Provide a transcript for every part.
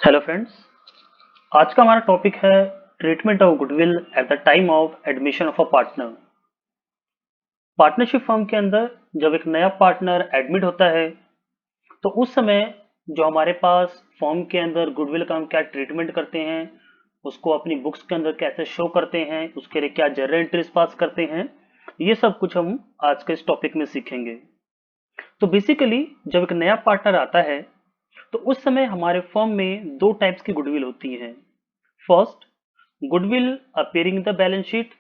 Hello friends. आज का हमारा टॉपिक है treatment of goodwill eight the time of admission of a partner. Partnership firm के अंदर जब एक नया पार्टनर एडमिट होता है तो उस समय जो हमारे पास फर्म के अंदर गुडविल का हम क्या ट्रीटमेंट करते हैं, उसको अपनी बुक्स के अंदर कैसे शो करते हैं, उसके लिए क्या जर्नल एंट्रीज पास करते हैं, ये सब कुछ हम आज के इस टॉपिक में सीखेंगे। तो बेसिकली जब एक नया पार्टनर आता है तो उस समय हमारे फर्म में दो टाइप्स की गुडविल होती हैं। First, goodwill appearing in the balance sheet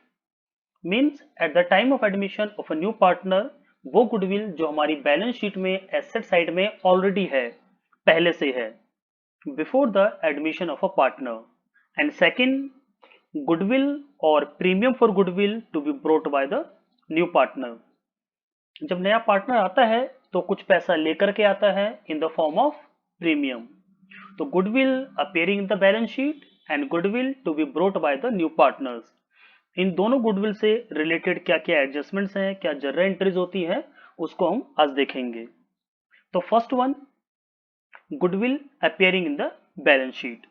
means at the time of admission of a new partner वो गुडविल जो हमारी बैलेंस शीट में एसेट साइड में ऑलरेडी है, पहले से है, before the admission of a partner. And second, goodwill or premium for goodwill to be brought by the new partner. जब नया पार्टनर आता है तो कुछ पैसा लेकर के आता है in the form of premium. तो goodwill appearing in the balance sheet and goodwill to be brought by the new partners, इन दोनों गुडविल से रिलेटेड क्या क्या एडजस्टमेंट्स हैं, क्या जर्नल एंट्रीज होती है, उसको हम आज देखेंगे। तो first one, goodwill appearing in the balance sheet.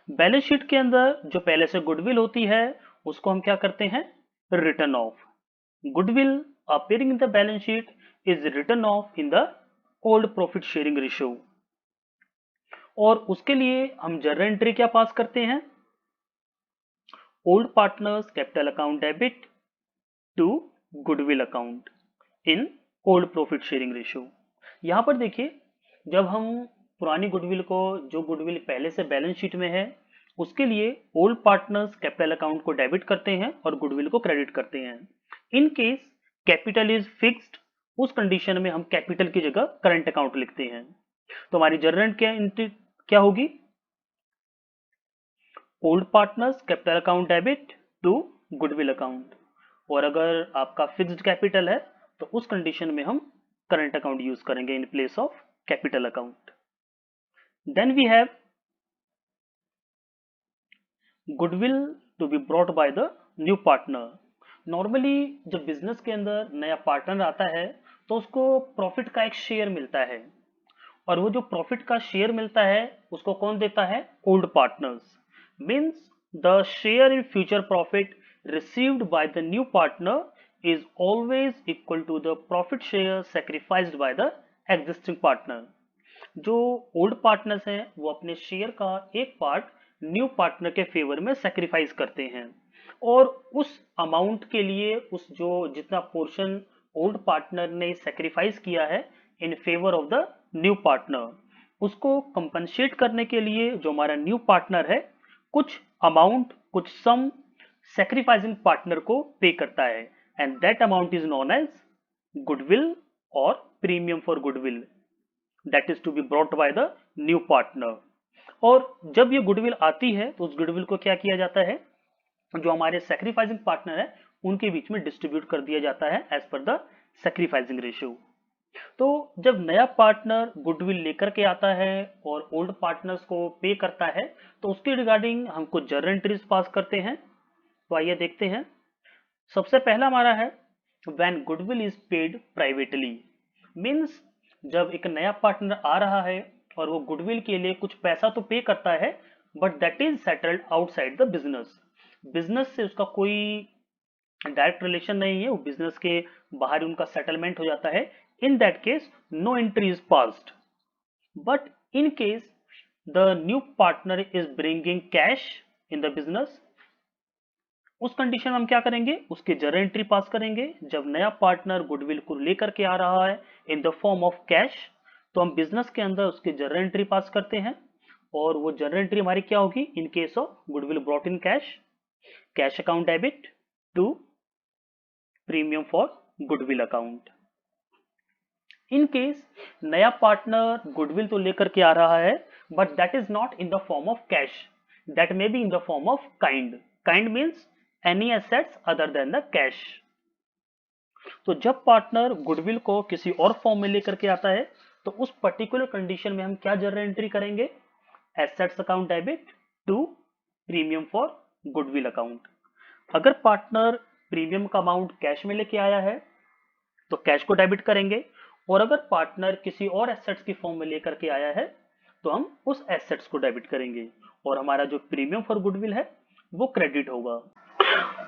Balance sheet के अंदर जो पहले से गुडविल होती है उसको हम क्या करते हैं, return of. Goodwill appearing in the balance sheet is return of in the old profit sharing ratio. और उसके लिए हम जर्नल एंट्री क्या पास करते हैं, old partners capital account debit to goodwill account in old profit sharing ratio. यहां पर देखिए, जब हम पुरानी गुडविल को, जो गुडविल पहले से बैलेंस शीट में है, उसके लिए ओल्ड पार्टनर्स कैपिटल अकाउंट को डेबिट करते हैं और गुडविल को क्रेडिट करते हैं। In case capital is fixed, उस कंडीशन में हम कैपिटल की जगह करंट अकाउंट लिखते हैं। तो हमारी जर्नल क्या एंट्री क्या होगी, old partners capital account debit to goodwill account. और अगर आपका फिक्स्ड कैपिटल है तो उस कंडीशन में हम करंट अकाउंट यूज करेंगे in place of capital account. Then we have goodwill to be brought by the new partner. Normally जब बिजनेस के अंदर नया पार्टनर आता है तो उसको प्रॉफिट का एक शेयर मिलता है, और वो जो प्रॉफिट का शेयर मिलता है उसको कौन देता है, old partners. Means the share in future profit received by the new partner is always equal to the profit share sacrificed by the existing partner. जो ओल्ड पार्टनर्स हैं वो अपने शेयर का एक पार्ट न्यू पार्टनर के favour में sacrifice करते हैं, और उस अमाउंट के लिए, उस जो जितना पोर्शन ओल्ड पार्टनर ने सेक्रीफाइस किया है in favour of the new partner, उसको कंपनसेट करने के लिए जो हमारा न्यू पार्टनर है कुछ अमाउंट, कुछ सम सेक्रीफाइसिंग पार्टनर को पे करता है। And that amount is known as goodwill or premium for goodwill, that is to be brought by the new partner. और जब ये गुडविल आती है तो उस गुडविल को क्या किया जाता है, जो हमारे सेक्रीफाइसिंग पार्टनर है उनके बीच में डिस्ट्रीब्यूट कर दिया जाता है as per the sacrificing ratio. तो जब नया पार्टनर गुडविल लेकर के आता है और ओल्ड पार्टनर्स को पे करता है तो उसके रिगार्डिंग हम कुछ जर्नल एंट्रीज पास करते हैं। तो आइए देखते हैं। सबसे पहला हमारा है when goodwill is paid privately. Means जब एक नया पार्टनर आ रहा है और वो गुडविल के लिए कुछ पैसा तो पे करता है, but that is settled outside the business. Business से उसका कोई डायरेक्ट रिलेशन नहीं है, वो बिजनेस के बाहर उनका सेटलमेंट हो जाता है। In that case no entry is passed. But in case the new partner is bringing cash in the business, उस कंडीशन में हम क्या करेंगे, उसकी जर्नल एंट्री पास करेंगे। जब नया पार्टनर गुडविल को लेकर के आ रहा है in the form of cash, तो हम बिजनेस के अंदर उसकी जर्नल एंट्री पास करते हैं। और वो जर्नल एंट्री हमारी क्या होगी, in case of goodwill brought in cash, cash account debit to premium for goodwill account. In case नया पार्टनर गुडविल तो लेकर के आ रहा है, but that is not in the form of cash, that may be in the form of kind. Kind means any assets other than the cash. तो जब partner goodwill को किसी और फॉर्म में लेकर के आता है तो उस पर्टिकुलर कंडीशन में हम क्या जर्नल एंट्री करेंगे, assets account debit to premium for goodwill account. अगर पार्टनर प्रीमियम का अमाउंट कैश में लेके आया है तो कैश को डेबिट करेंगे, और अगर पार्टनर किसी और एसेट्स की फॉर्म में लेकर के आया है तो हम उस एसेट्स को डेबिट करेंगे और हमारा जो प्रीमियम फॉर गुडविल है वो क्रेडिट होगा।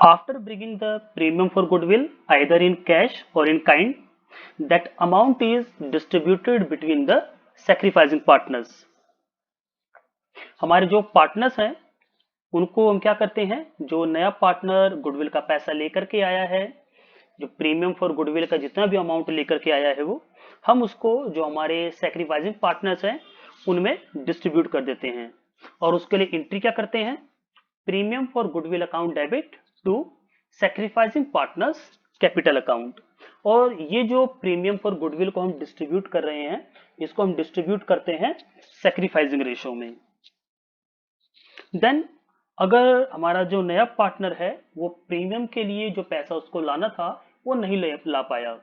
After bringing the premium for goodwill either in cash or in kind, that amount is distributed between the sacrificing partners. हमारे जो पार्टनर्स हैं उनको हम क्या करते हैं, जो नया पार्टनर गुडविल का पैसा लेकर के आया है, जो प्रीमियम फॉर गुडविल का जितना भी अमाउंट लेकर के आया है वो हम उसको जो हमारे सैक्रिफाइसिंग पार्टनर्स हैं उनमें डिस्ट्रीब्यूट कर देते हैं और उसके लिए एंट्री क्या करते हैं, premium for goodwill account debit to sacrificing partners capital account. और ये जो प्रीमियम फॉर गुडविल को हम डिस्ट्रीब्यूट कर रहे हैं इसको हम डिस्ट्रीब्यूट करते हैं सैक्रिफाइसिंग रेशो में। देन अगर हमारा जो नया पार्टनर है वो प्रीमियम के लिए जो पैसा उसको लाना था वो नहीं ला पाया,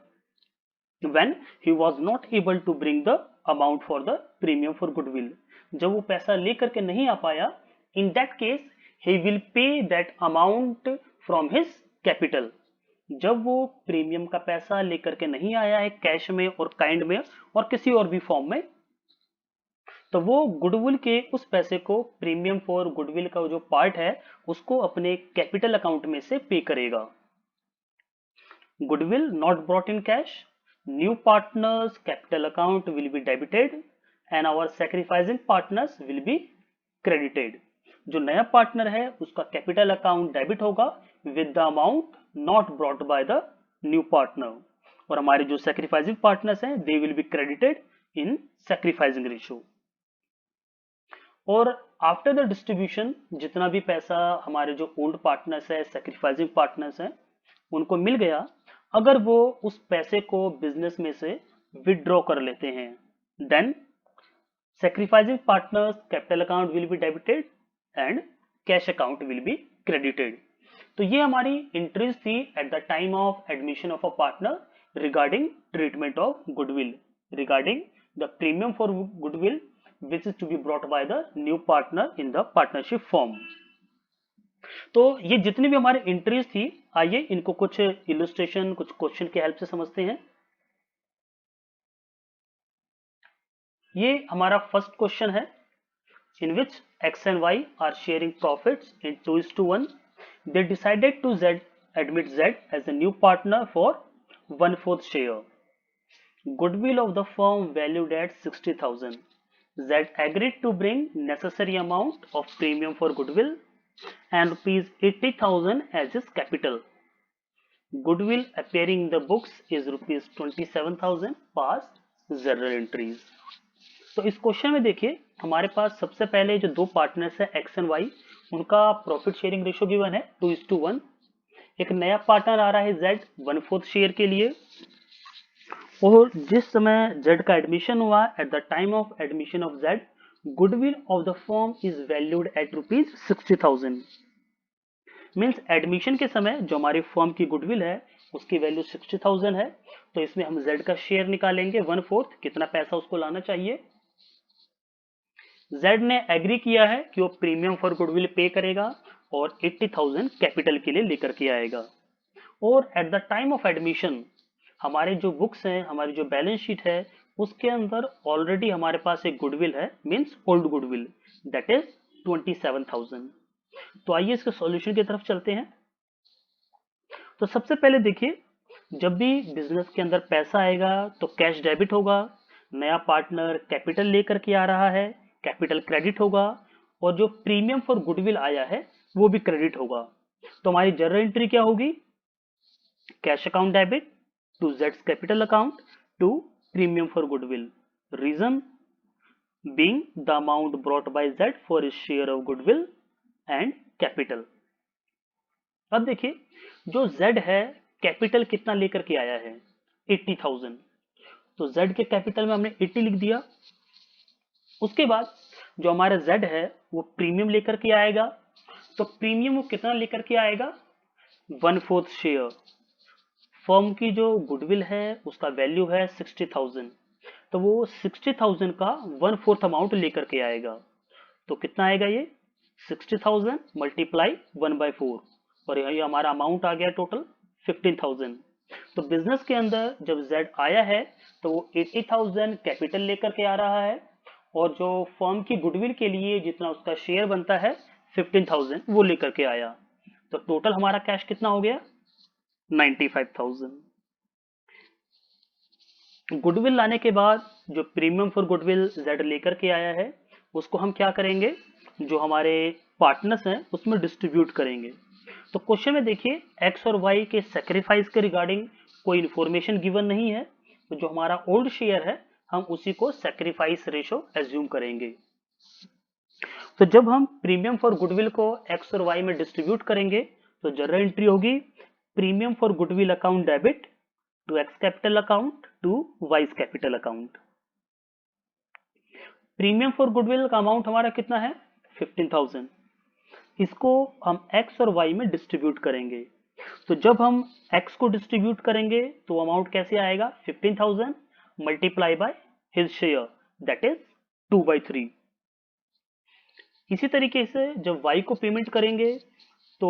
when he was not able to bring the amount for the premium for goodwill, जब वो पैसा लेकर के नहीं आ पाया, in that case he will pay that amount from his capital। जब वो प्रीमियम का पैसा लेकर के नहीं आया है कैश में और काइंड में और किसी और भी फॉर्म में, तो वो गुडविल के उस पैसे को प्रीमियम फॉर गुडविल का जो पार्ट है उसको अपने कैपिटल अकाउंट में से पे करेगा। Goodwill not brought in cash, new partners capital account will be debited and our sacrificing partners will be credited. जो नया पार्टनर है उसका कैपिटल अकाउंट डेबिट होगा with the amount not brought by the new partner, और हमारे जो sacrificing partners हैं they will be credited in sacrificing ratio. और आफ्टर द डिस्ट्रीब्यूशन जितना भी पैसा हमारे जो ओल्ड पार्टनर्स है सैक्रिफाइसिंग पार्टनर्स हैं उनको मिल गया, अगर वो उस पैसे को बिजनेस में से विदड्रॉ कर लेते हैं, then sacrificing partners capital account will be debited and cash account will be credited. तो ये हमारी एंट्रीज थी at the time of admission of a partner regarding treatment of goodwill, regarding the premium for goodwill which is to be brought by the new partner in the partnership form। तो ये जितनी भी हमारी entries थी, आइए इनको कुछ illustration कुछ क्वेश्चन की हेल्प से समझते हैं। ये हमारा फर्स्ट क्वेश्चन है, in which x and y are sharing profits in 2:1, they decided to admit Z as a new partner for 1/4 share, goodwill of the firm valued at 60,000, Z agreed to bring necessary amount of premium for goodwill and rupees 80,000 as his capital. Goodwill appearing in the books is rupees 27,000 past journal entries। तो इस question में देखिए हमारे पास सबसे पहले जो दो partners है एक्स एंड वाई, उनका प्रॉफिट शेयरिंग रेशियो गिवन है 2:1। एक नया पार्टनर आ रहा है जेड 1/4 शेयर के लिए, और जिस समय जेड का एडमिशन हुआ eight the time of admission of Z goodwill of the firm is valued at rupees 60,000। Means admission के समय जो हमारी फर्म की गुडविल है उसकी वैल्यू 60,000 है, तो इसमें हम जेड का शेयर निकालेंगे 1/4, कितना पैसा उसको लाना चाहिए। जेड ने एग्री किया है कि वो प्रीमियम फॉर गुडविल पे करेगा और 80,000 कैपिटल के लिए लेकर के आएगा। और eight the time of admission हमारे जो बुक्स हैं, हमारी जो बैलेंस शीट है उसके अंदर ऑलरेडी हमारे पास एक गुडविल है, means old goodwill, that is 27,000। तो आइए इसके सॉल्यूशन की तरफ चलते हैं। तो सबसे पहले देखिए, जब भी बिजनेस के अंदर पैसा आएगा तो कैश डेबिट होगा, नया पार्टनर कैपिटल लेकर के आ रहा है, कैपिटल क्रेडिट होगा, और जो प्रीमियम फॉर गुडविल आया है वो भी क्रेडिट होगा। तो हमारी जर्नल एंट्री क्या होगी, cash account debit to Z's capital account to premium for goodwill, reason being the amount brought by Z for his share of goodwill and capital। अब देखिए जो Z है कैपिटल कितना लेकर के आया है 80,000, तो Z के कैपिटल में हमने 80 लिख दिया। उसके बाद जो हमारा Z है वो प्रीमियम लेकर के आएगा, तो प्रीमियम वो कितना लेकर के आएगा 1/4 शेयर। फर्म की जो गुडविल है उसका वैल्यू है 60,000, तो वो 60,000 का 1/4 अमाउंट लेकर के आएगा। तो कितना आएगा ये 60,000 मल्टीप्लाई 1/4, और ये हमारा अमाउंट आ गया टोटल 15,000। तो बिजनेस के अंदर जब जेड आया है तो वो 80,000 कैपिटल लेकर के आ रहा है और जो फर्म की गुडविल के लिए जितना उसका शेयर बनता है 15,000 वो लेकर के आया। तो टोटल हमारा कैश कितना हो गया? 95,000। गुडविल लाने के बाद जो प्रीमियम फॉर गुडविल जेड लेकर के आया है उसको हम क्या करेंगे, जो हमारे पार्टनर्स हैं उसमें डिस्ट्रीब्यूट करेंगे। तो क्वेश्चन में देखिए एक्स और वाई के सेक्रीफाइस के रिगार्डिंग कोई इंफॉर्मेशन गिवन नहीं है, तो जो हमारा ओल्ड शेयर है हम उसी को सेक्रीफाइस रेशो एज्यूम करेंगे। तो जब हम प्रीमियम फॉर गुडविल को एक्स और वाई में डिस्ट्रीब्यूट करेंगे तो जनरल एंट्री होगी premium for goodwill account debit to X capital account to Y's capital account. Premium for goodwill का अमाउंट हमारा कितना है? 15,000। इसको हम एक्स और वाई में डिस्ट्रीब्यूट करेंगे। तो जब हम एक्स को डिस्ट्रीब्यूट करेंगे तो अमाउंट कैसे आएगा? 15,000 multiply by his share that is 2/3। इसी तरीके से जब y को पेमेंट करेंगे तो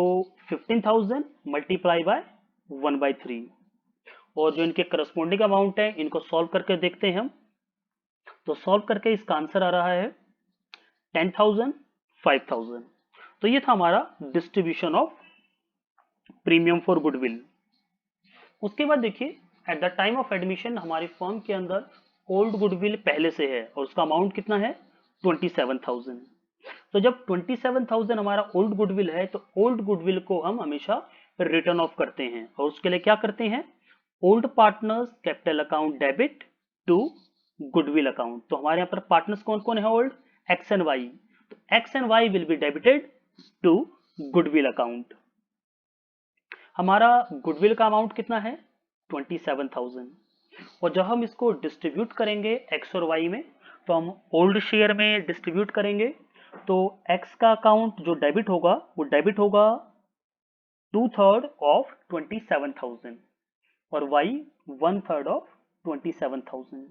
15,000 मल्टीप्लाई बाय 1/3। और जो इनके करस्पॉन्डिंग अमाउंट है इनको सॉल्व करके देखते हैं हम। तो सॉल्व करके इसका आंसर आ रहा है 10,000 5,000। तो ये था हमारा distribution of premium for goodwill. उसके बाद देखिए eight the time of admission हमारी फर्म के अंदर ओल्ड गुडविल पहले से है और उसका अमाउंट कितना है? 27,000। तो जब 27,000 हमारा ओल्ड गुडविल है तो ओल्ड गुडविल को हम हमेशा रिटर्न ऑफ करते हैं और उसके लिए क्या करते हैं? Old partners capital account debit to goodwill account. तो हमारे यहाँ पर पार्टनर्स कौन कौन है? Old X and Y. तो X and Y will be debited to goodwill account. हमारा गुडविल का अमाउंट कितना है? 27,000। और जब हम इसको डिस्ट्रीब्यूट करेंगे एक्स और वाई में तो हम ओल्ड शेयर में डिस्ट्रीब्यूट करेंगे। तो x का अकाउंट जो डेबिट होगा वो डेबिट होगा 2/3 ऑफ 27,000 और y 1/3 ऑफ 27,000।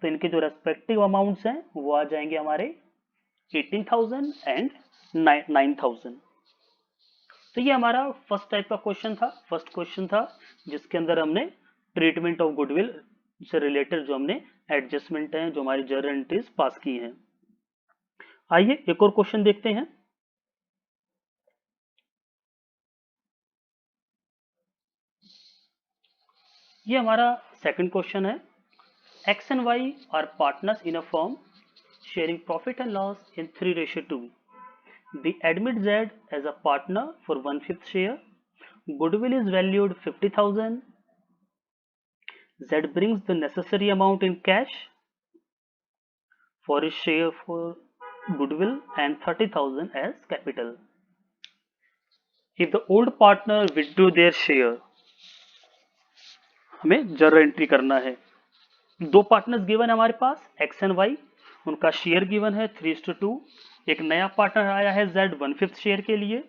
तो इनके जो रेस्पेक्टिव अमाउंट्स हैं वो आ जाएंगे हमारे 18,000 एंड 9,000। तो ये हमारा फर्स्ट टाइप का क्वेश्चन था, फर्स्ट क्वेश्चन था जिसके अंदर हमने ट्रीटमेंट ऑफ गुडविल से रिलेटेड जो हमने एडजस्टमेंट है जो हमारी जर्नल एंट्रीज पास की हैं। आइए एक और क्वेश्चन देखते हैं। ये हमारा सेकंड क्वेश्चन है। X and Y are partners in a firm sharing profit and loss in 3:2। They admit Z as a partner for 1/5 share. Goodwill is valued 50,000. Z brings the necessary amount in cash for his share for goodwill and 30,000 as capital. If the old partner withdrew their share, हमें journal entry करना है। दो partners given है हमारे पास x and Y, उनका share given है 3:2। एक नया पार्टनर आया है Z 1/5 शेयर के लिए।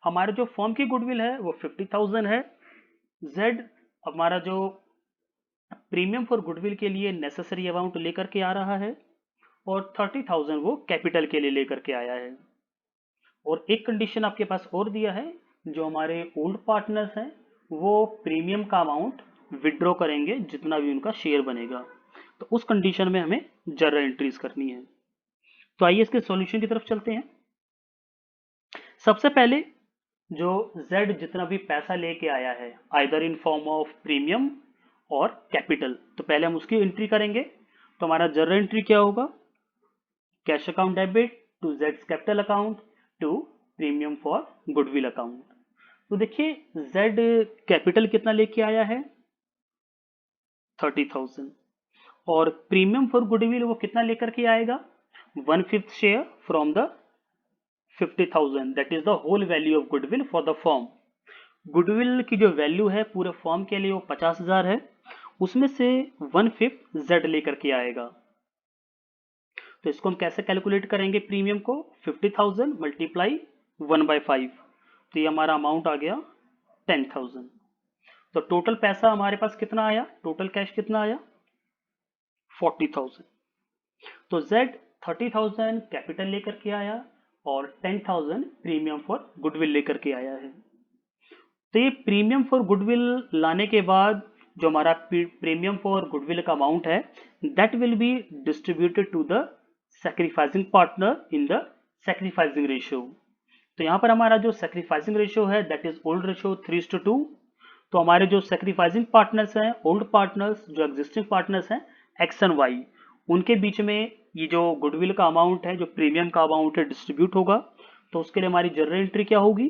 हमारे जो फर्म की गुडविल है वो 50,000 है। Z हमारा जो प्रीमियम फॉर गुडविल के लिए नेसेसरी अमाउंट लेकर के आ रहा है और 30,000 वो कैपिटल के लिए लेकर के आया है। और एक कंडीशन आपके पास और दिया है, जो हमारे ओल्ड पार्टनर्स हैं वो प्रीमियम का अमाउंट विड्रॉ करेंगे जितना भी उनका शेयर बनेगा। तो उस कंडीशन में हमें जर्नल एंट्रीज करनी है। तो आइए इसके सॉल्यूशन की तरफ चलते हैं। सबसे पहले जो Z जितना भी पैसा लेके आया है either in form of premium और कैपिटल, तो पहले हम उसकी एंट्री करेंगे। तो हमारा जर्नल एंट्री क्या होगा? Cash account debit to Z capital account to premium for goodwill account. तो देखिए Z कैपिटल कितना लेके आया है? 30,000। और प्रीमियम फॉर गुडविल वो कितना लेकर के आएगा? 1/5 share from the 50,000 that is the whole value of goodwill for the firm. Goodwill की जो वैल्यू है पूरे फर्म के लिए वो 50,000 है, उसमें से 1/5 Z लेकर के आएगा। तो इसको हम कैसे कैलकुलेट करेंगे? प्रीमियम को 50,000 मल्टीप्लाई 1/5, तो ये हमारा अमाउंट आ गया 10,000। तो टोटल पैसा हमारे पास कितना आया? टोटल कैश कितना आया? 40,000। तो Z 30,000 कैपिटल लेकर के आया और 10,000 प्रीमियम फॉर गुडविल लेकर के आया है। तो ये प्रीमियम फॉर गुडविल लाने के बाद जो हमारा प्रीमियम फॉर गुडविल का अमाउंट है that will be distributed to the sacrificing partner in the sacrificing ratio. तो यहाँ पर हमारा जो sacrificing ratio है that is old ratio 3:2. तो हमारे जो sacrificing partners हैं, old partners, जो existing partners हैं X and Y, उनके बीच में ये जो गुडविल का अमाउंट है, जो प्रीमियम का अमाउंट है, डिस्ट्रीब्यूट होगा. तो उसके लिए हमारी जर्नल एंट्री क्या होगी?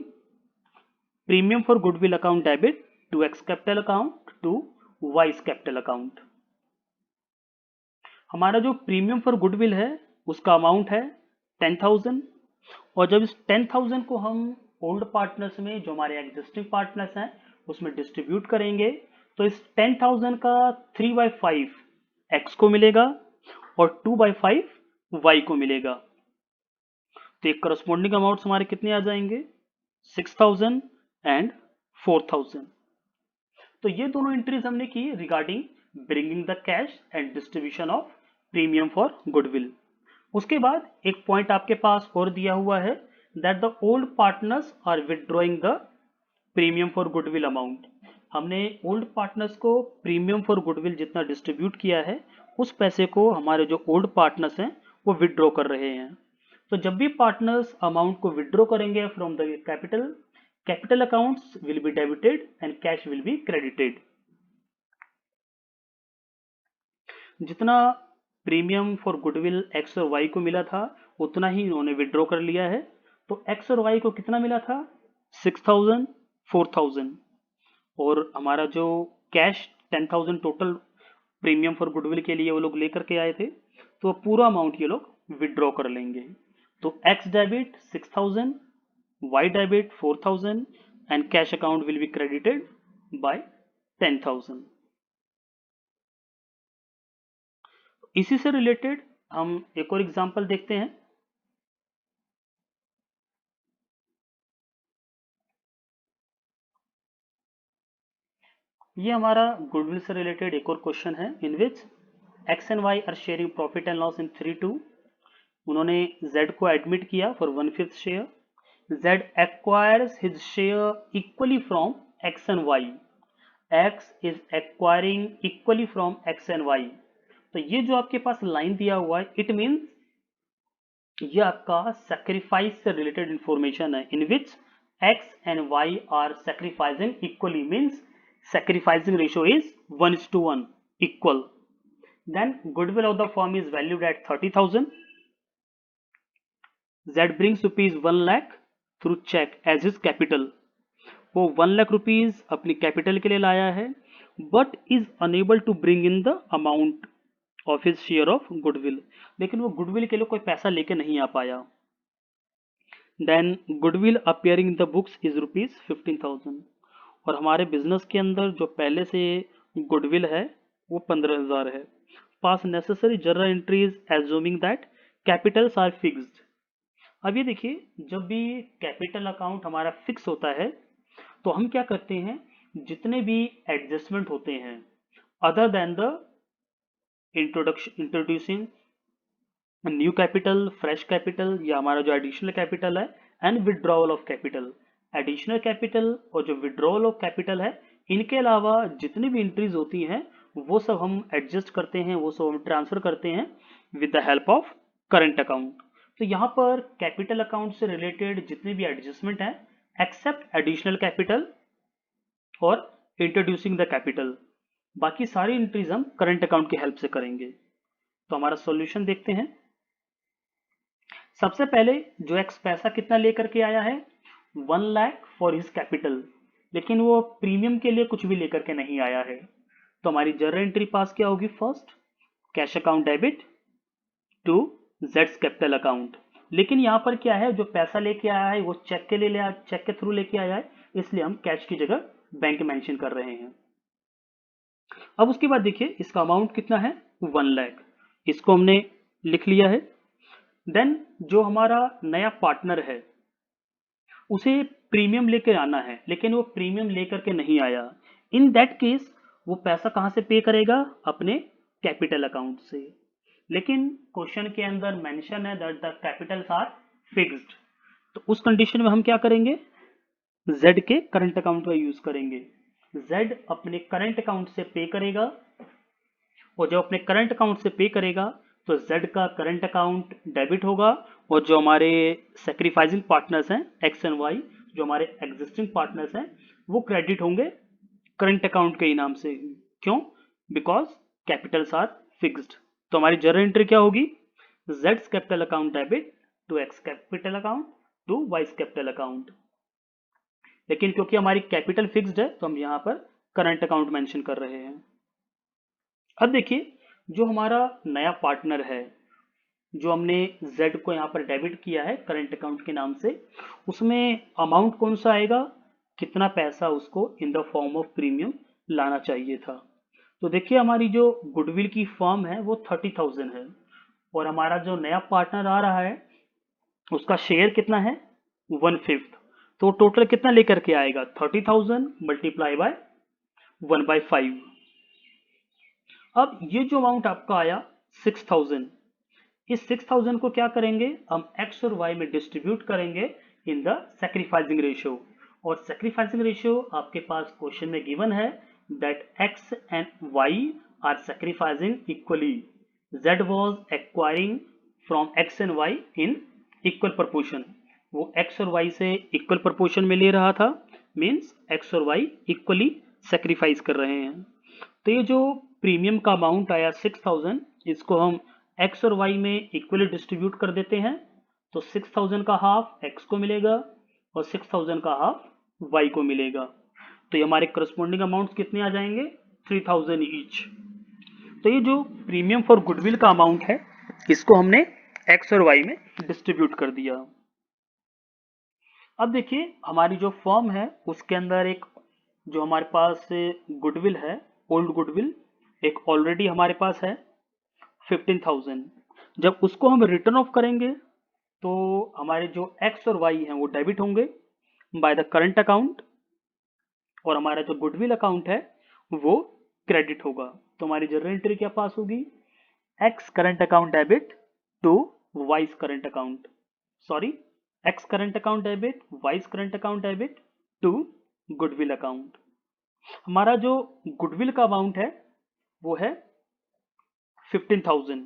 Premium for goodwill account debit to X capital account to Y's capital account. हमारा जो प्रीमियम फॉर गुडविल है उसका अमाउंट है 10,000, और जब इस 10,000 को हम ओल्ड पार्टनर्स में, जो हमारे एग्जिस्टिंग पार्टनर्स हैं, उसमें डिस्ट्रीब्यूट करेंगे तो इस 10,000 का 3/5 एक्स को मिलेगा और 2/5 वाई को मिलेगा. तो एक करस्पॉन्डिंग अमाउंट्स हमारे कितने आ जाएंगे? 6,000 एंड 4,000. तो ये दोनों एंट्रीज हमने की regarding bringing the cash and distribution of premium for goodwill. उसके बाद एक पॉइंट आपके पास और दिया हुआ है that the old partners are withdrawing the premium for goodwill amount. हमने ओल्ड पार्टनर्स को प्रीमियम फॉर गुडविल जितना डिस्ट्रीब्यूट किया है उस पैसे को हमारे जो ओल्ड पार्टनर्स हैं वो विथड्रॉ कर रहे हैं. तो जब भी पार्टनर्स अमाउंट को विथड्रॉ करेंगे from the capital accounts will be debited and cash will be credited. जितना प्रीमियम फॉर गुडविल एक्स और वाई को मिला था उतना ही इन्होंने विथड्रॉ कर लिया है. तो एक्स और वाई को कितना मिला था? 6,000, 4,000, और हमारा जो cash 10,000 total premium for goodwill के लिए वो लोग लेकर के आए थे, तो पूरा अमाउंट ये लोग विथड्रॉ कर लेंगे. तो X debit 6,000, Y debit 4,000 and cash account will be credited by 10,000. इसी से रिलेटेड हम एक और एग्जांपल देखते हैं. ये हमारा गुडविल से रिलेटेड एक और क्वेश्चन है in which X and Y are sharing profit and loss in 3:2. उन्होंने Z को एडमिट किया for 1/5 share. Z acquires his share equally from X and Y. X is acquiring equally from X and Y. तो ये जो आपके पास line दिया हुआ है इट मीन्स ये आपका सैक्रिफाइस से रिलेटेड इंफॉर्मेशन है in which X and Y are sacrificing equally, means sacrificing ratio is 1:1 equal. Then goodwill of the firm is valued at 30,000. Z brings rupees 1 lakh through check as his capital. वो 1 lakh rupees अपनी capital के लिए लाया है but is unable to bring in the amount of his share of goodwill. लेकिन वो goodwill के लिए कोई पैसा लेके नहीं आ पाया. Then goodwill appearing in the books is rupees 15,000. और हमारे बिजनेस के अंदर जो पहले से गुडविल है वो 15,000 है. Pass necessary journal entries assuming that capitals are fixed. अब ये देखिए, जब भी कैपिटल अकाउंट हमारा फिक्स होता है तो हम क्या करते हैं, जितने भी एडजस्टमेंट होते हैं other than the introducing new capital, fresh capital या हमारा जो एडिशनल कैपिटल है and withdrawal of capital. Additional capital और जो विड्रॉवल ऑफ कैपिटल है इनके अलावा जितनी भी एंट्रीज होती हैं वो सब हम एडजस्ट करते हैं, वो सब हम ट्रांसफर करते हैं with the help of current account. तो यहाँ पर कैपिटल अकाउंट से रिलेटेड जितने भी एडजस्टमेंट हैं एक्सेप्ट एडिशनल कैपिटल और इंट्रोड्यूसिंग द कैपिटल, बाकी सारी एंट्रीज हम करंट अकाउंट की हेल्प से करेंगे. तो हमारा सॉल्यूशन देखते हैं. सबसे पहले जो एक्स पैसा कितना लेकर के आया है 1 लाख फॉर हिज कैपिटल, लेकिन वो प्रीमियम के लिए कुछ भी लेकर के नहीं आया है. तो हमारी जर्नल एंट्री पास क्या होगी, first cash account debit to जेड्स कैपिटल अकाउंट. लेकिन यहाँ पर क्या है, जो पैसा लेके आया है वो चेक के थ्रू लेके आया है, इसलिए हम कैश की जगह बैंक मेंशन कर रहे हैं. अब उसके बाद देखिए इसका अमाउंट कितना है 1 लाख, इसको हमने लिख लिया है. देन जो हमारा नया पार्टनर है उसे प्रीमियम लेकर आना है, लेकिन वो प्रीमियम लेकर के नहीं आया. इन दैट केस वो पैसा कहां से पे करेगा, अपने कैपिटल अकाउंट से. लेकिन क्वेश्चन के अंदर मेंशन है that the capitals are fixed, तो उस कंडीशन में हम क्या करेंगे, Z के करंट अकाउंट का यूज करेंगे. Z अपने करंट अकाउंट से पे करेगा और जब अपने करंट अकाउंट से पे करेगा तो जेड का करंट अकाउंट डेबिट होगा, और जो हमारे सेक्रीफाइसिंग पार्टनर्स हैं एक्स एंड वाई, जो हमारे एग्जिस्टिंग पार्टनर्स हैं, वो क्रेडिट होंगे करंट अकाउंट के इनाम से। क्यों? Because capitals are fixed. तो हमारी जर्नल एंट्री क्या होगी? जेड्स capital account debit to X capital account to Y's capital account. लेकिन क्योंकि हमारी कैपिटल फिक्स्ड है तो हम यहाँ पर करंट अकाउंट मेंशन कर रहे हैं। अब देखिए, जो हमारा नया पार्टनर है, जो हमने Z को यहाँ पर डेबिट किया है करंट अकाउंट के नाम से, उसमें अमाउंट कौन सा आएगा, कितना पैसा उसको इन द फॉर्म ऑफ प्रीमियम लाना चाहिए था। तो देखिए, हमारी जो गुडविल की फर्म है वो 30,000 है, और हमारा जो नया पार्टनर आ रहा है उसका शेयर कितना है, 1/5। तो टोटल कितना लेकर के आएगा, 30,000 मल्टीप्लाई बाय 1/5। अब ये जो अमाउंट आपका आया 6,000, इस 6,000 को क्या करेंगे, हम एक्स और वाई में डिस्ट्रीब्यूट करेंगे इन द सेक्रीफाइसिंग रेशियो। और सेक्रीफाइसिंग रेशियो आपके पास क्वेश्चन में गिवन है that X and Y are sacrificing equally. Z was acquiring from X and Y in equal proportion. वो एक्स और वाई से इक्वल प्रपोर्शन में ले रहा था, मीन्स एक्स और वाई इक्वली सेक्रीफाइस कर रहे हैं। तो ये जो प्रीमियम का अमाउंट आया 6,000, इसको हम एक्स और वाई में इक्वली डिस्ट्रीब्यूट कर देते हैं। तो 6,000 का हाफ एक्स को मिलेगा और 6,000 का हाफ वाई को मिलेगा। तो ये हमारे करस्पॉन्डिंग अमाउंट कितने आ जाएंगे, 3,000 ईच। तो ये जो प्रीमियम फॉर गुडविल का अमाउंट है, इसको हमने एक्स और वाई में डिस्ट्रीब्यूट कर दिया। अब देखिए, हमारी जो फर्म है उसके अंदर एक जो हमारे पास गुडविल है, ओल्ड गुडविल, एक ऑलरेडी हमारे पास है 15,000। जब उसको हम रिटर्न ऑफ करेंगे तो हमारे जो एक्स और वाई हैं वो डेबिट होंगे बाय द करंट अकाउंट, और हमारा जो गुडविल अकाउंट है वो क्रेडिट होगा। तो हमारी जर्नल एंट्री क्या पास होगी, X current account debit to Y's current account, sorry, X current account debit Y's current account debit to goodwill account. हमारा जो गुडविल का अमाउंट है वो है 15,000,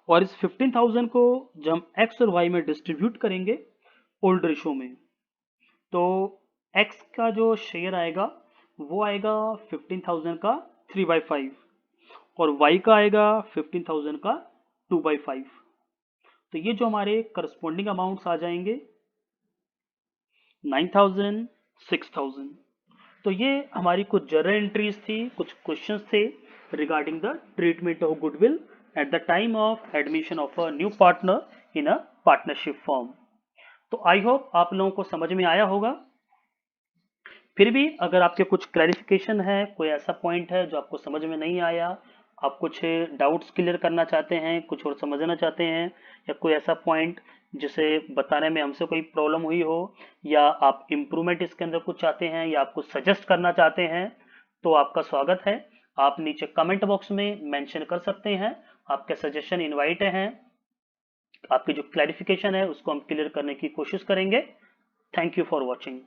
और इस 15,000 को जब हम एक्स और वाई में डिस्ट्रीब्यूट करेंगे ओल्ड रेशो में, तो एक्स का जो शेयर आएगा वो आएगा 15,000 का 3/5, और वाई का आएगा 15,000 का 2/5। तो ये जो हमारे करस्पॉन्डिंग अमाउंट्स आ जाएंगे 9,000, 6,000। तो ये हमारी कुछ जर्नल एंट्रीज थी, कुछ क्वेश्चंस थे regarding the treatment of goodwill eight the time of admission of a new partner in a partnership form. तो आई होप आप लोगों को समझ में आया होगा। फिर भी अगर आपके कुछ क्लैरिफिकेशन है, कोई ऐसा पॉइंट है जो आपको समझ में नहीं आया, आप कुछ डाउट्स क्लियर करना चाहते हैं, कुछ और समझना चाहते हैं, या कोई ऐसा पॉइंट जिसे बताने में हमसे कोई प्रॉब्लम हुई हो, या आप इम्प्रूवमेंट इसके अंदर कुछ चाहते हैं, या आप कुछ सजेस्ट करना चाहते हैं, तो आपका स्वागत है। आप नीचे कमेंट बॉक्स में मेंशन कर सकते हैं, आपके सजेशन इनवाइट हैं। आपकी जो क्लैरिफिकेशन है उसको हम क्लियर करने की कोशिश करेंगे। Thank you for watching.